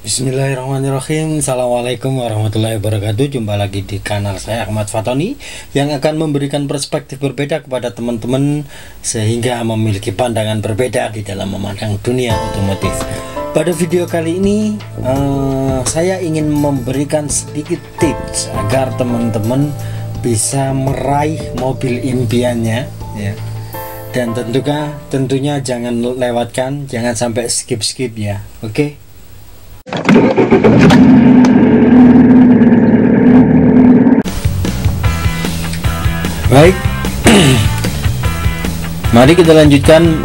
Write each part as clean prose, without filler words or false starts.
Bismillahirrahmanirrahim. Assalamualaikum warahmatullahi wabarakatuh. Jumpa lagi di kanal saya, Ahmad Fatoni, yang akan memberikan perspektif berbeda kepada teman-teman sehingga memiliki pandangan berbeda di dalam memandang dunia otomotif. Pada video kali ini saya ingin memberikan sedikit tips agar teman-teman bisa meraih mobil impiannya, ya. Dan tentunya jangan lewatkan, jangan sampai skip ya. Oke. Baik, mari kita lanjutkan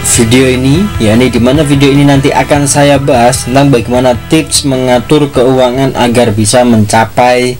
video ini, yakni dimana video ini nanti akan saya bahas tentang bagaimana tips mengatur keuangan agar bisa mencapai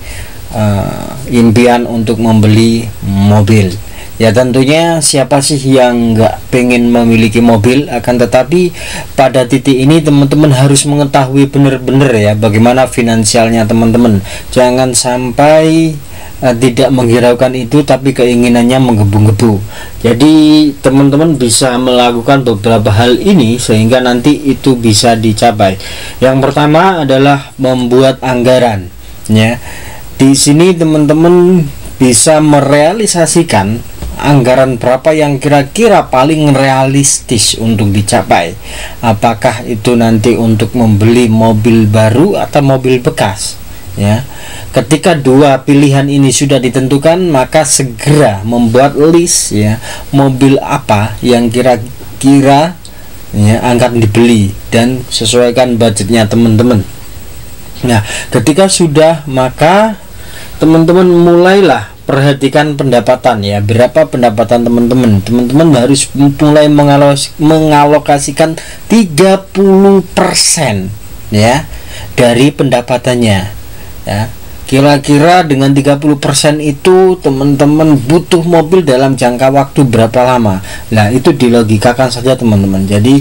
impian untuk membeli mobil. Ya, tentunya siapa sih yang nggak pengen memiliki mobil, akan tetapi pada titik ini teman-teman harus mengetahui benar-benar ya bagaimana finansialnya teman-teman. Jangan sampai tidak menghiraukan itu tapi keinginannya menggebu-gebu. Jadi teman-teman bisa melakukan beberapa hal ini sehingga nanti itu bisa dicapai. Yang pertama adalah membuat anggaran, ya. Di sini teman-teman bisa merealisasikan anggaran berapa yang kira-kira paling realistis untuk dicapai. Apakah itu nanti untuk membeli mobil baru atau mobil bekas, ya. Ketika dua pilihan ini sudah ditentukan, maka segera membuat list, ya, mobil apa yang kira-kira ya akan dibeli dan sesuaikan budgetnya teman-teman. Nah, ketika sudah, maka teman-teman mulailah perhatikan pendapatan, ya. Berapa pendapatan teman-teman? Teman-teman harus mulai mengalokasikan 30% ya dari pendapatannya, ya. Kira-kira dengan 30% itu teman-teman butuh mobil dalam jangka waktu berapa lama? Nah, itu dilogikakan saja teman-teman. Jadi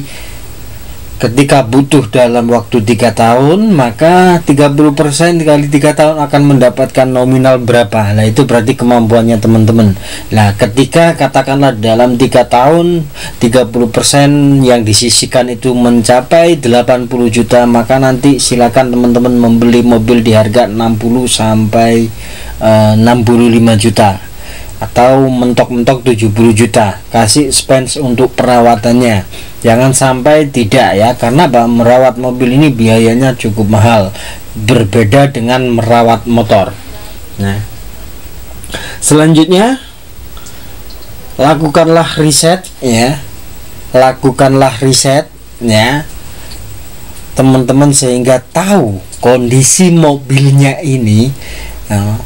ketika butuh dalam waktu 3 tahun, maka 30% kali 3 tahun akan mendapatkan nominal berapa. Nah, itu berarti kemampuannya teman-teman. Nah, ketika katakanlah dalam 3 tahun 30% yang disisihkan itu mencapai 80 juta, maka nanti silakan teman-teman membeli mobil di harga 60 sampai 65 juta atau mentok-mentok 70 juta. Kasih spend untuk perawatannya. Jangan sampai tidak, ya, karena merawat mobil ini biayanya cukup mahal, berbeda dengan merawat motor. Nah, selanjutnya lakukanlah riset, ya. Lakukanlah riset, ya, teman-teman, sehingga tahu kondisi mobilnya ini, ya.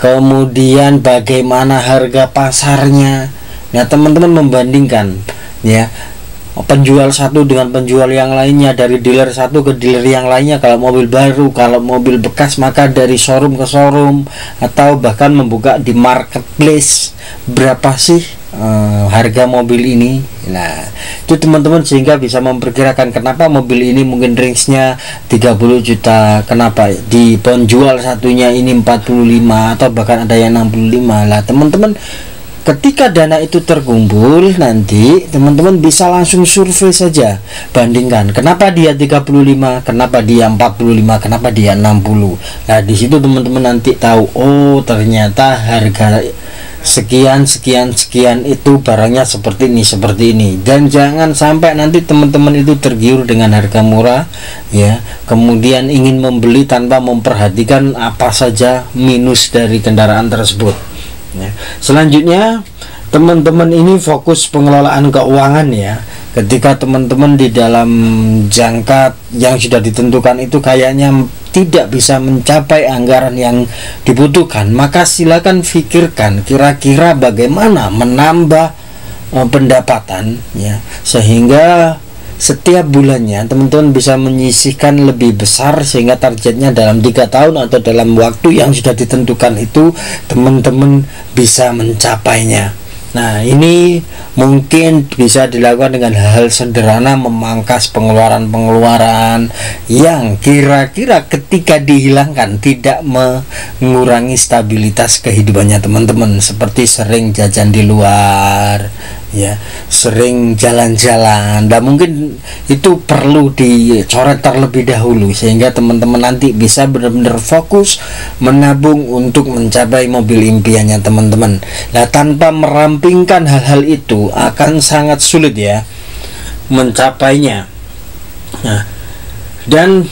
Kemudian bagaimana harga pasarnya. Nah, teman-teman membandingkan, ya, penjual satu dengan penjual yang lainnya, dari dealer satu ke dealer yang lainnya. Kalau mobil baru, kalau mobil bekas, maka dari showroom ke showroom, atau bahkan membuka di marketplace, berapa sih harga mobil ini. Nah, itu teman-teman sehingga bisa memperkirakan kenapa mobil ini mungkin range-nya 30 juta, kenapa di penjual satunya ini 45 atau bahkan ada yang 65. Lah, teman-teman, ketika dana itu terkumpul, nanti teman-teman bisa langsung survei saja, bandingkan kenapa dia 35, kenapa dia 45, kenapa dia 60. Nah, di situ teman-teman nanti tahu, oh ternyata harga sekian itu barangnya seperti ini. Dan jangan sampai nanti teman-teman itu tergiur dengan harga murah, ya, kemudian ingin membeli tanpa memperhatikan apa saja minus dari kendaraan tersebut, ya. Selanjutnya teman-teman ini fokus pengelolaan keuangan, ya. Ketika teman-teman di dalam jangka yang sudah ditentukan itu kayaknya tidak bisa mencapai anggaran yang dibutuhkan, maka silakan pikirkan kira-kira bagaimana menambah pendapatan, ya, sehingga setiap bulannya teman-teman bisa menyisihkan lebih besar sehingga targetnya dalam 3 tahun atau dalam waktu yang sudah ditentukan itu teman-teman bisa mencapainya. Nah, ini mungkin bisa dilakukan dengan hal sederhana, memangkas pengeluaran-pengeluaran yang kira-kira ketika dihilangkan tidak mengurangi stabilitas kehidupannya teman-teman, seperti sering jajan di luar, ya, sering jalan-jalan. Dan mungkin itu perlu dicoret terlebih dahulu sehingga teman-teman nanti bisa benar-benar fokus menabung untuk mencapai mobil impiannya teman-teman. Nah, tanpa merampingkan hal-hal itu akan sangat sulit ya mencapainya. Nah, dan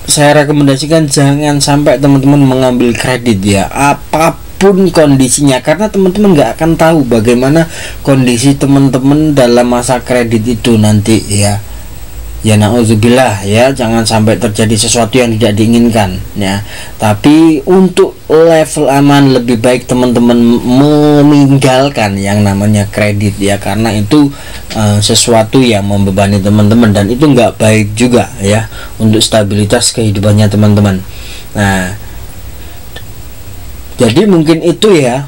saya rekomendasikan jangan sampai teman-teman mengambil kredit ya, apapun kondisinya, karena teman-teman nggak akan tahu bagaimana kondisi teman-teman dalam masa kredit itu nanti ya. Ya na'udzubillah ya, jangan sampai terjadi sesuatu yang tidak diinginkan ya. Tapi untuk level aman lebih baik teman-teman meninggalkan yang namanya kredit ya, karena itu sesuatu yang membebani teman-teman dan itu nggak baik juga ya untuk stabilitas kehidupannya teman-teman. Nah, jadi mungkin itu ya,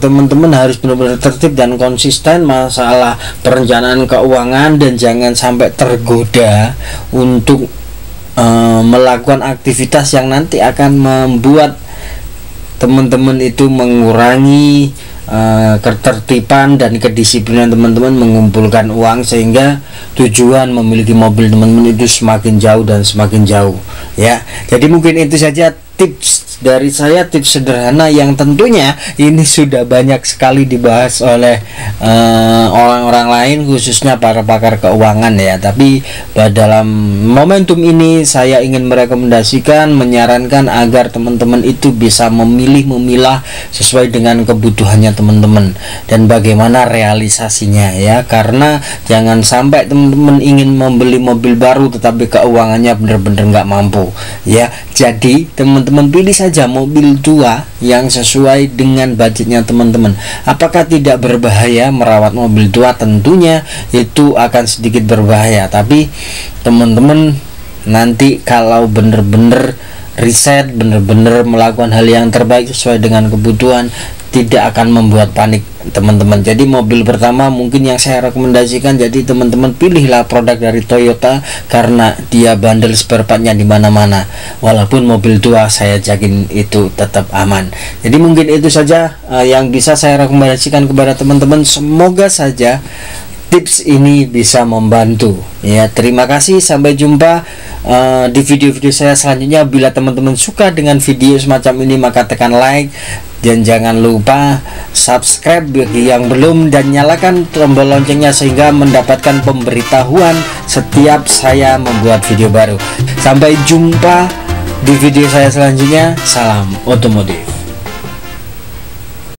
teman-teman harus benar-benar tertib dan konsisten masalah perencanaan keuangan dan jangan sampai tergoda untuk melakukan aktivitas yang nanti akan membuat teman-teman itu mengurangi ketertiban dan kedisiplinan teman-teman mengumpulkan uang, sehingga tujuan memiliki mobil teman-teman itu semakin jauh dan semakin jauh ya. Jadi mungkin itu saja tips dari saya, tips sederhana yang tentunya ini sudah banyak sekali dibahas oleh orang-orang lain, khususnya para pakar keuangan ya. Tapi dalam momentum ini saya ingin merekomendasikan, menyarankan agar teman-teman itu bisa memilah sesuai dengan kebutuhannya teman-teman dan bagaimana realisasinya ya. Karena jangan sampai teman-teman ingin membeli mobil baru tetapi keuangannya benar-benar nggak mampu ya. Jadi teman-teman pilih saja mobil tua yang sesuai dengan budgetnya teman-teman. Apakah tidak berbahaya merawat mobil tua? Tentunya itu akan sedikit berbahaya, tapi teman-teman nanti kalau benar-benar riset, benar-benar melakukan hal yang terbaik sesuai dengan kebutuhan, tidak akan membuat panik teman-teman. Jadi mobil pertama mungkin yang saya rekomendasikan, jadi teman-teman pilihlah produk dari Toyota karena dia bandel spare partnya di mana-mana. Walaupun mobil tua saya yakin itu tetap aman. Jadi mungkin itu saja yang bisa saya rekomendasikan kepada teman-teman. Semoga saja tips ini bisa membantu ya. Terima kasih, sampai jumpa di video-video saya selanjutnya. Bila teman-teman suka dengan video semacam ini maka tekan like dan jangan lupa subscribe bagi yang belum dan nyalakan tombol loncengnya sehingga mendapatkan pemberitahuan setiap saya membuat video baru. Sampai jumpa di video saya selanjutnya. Salam otomotif.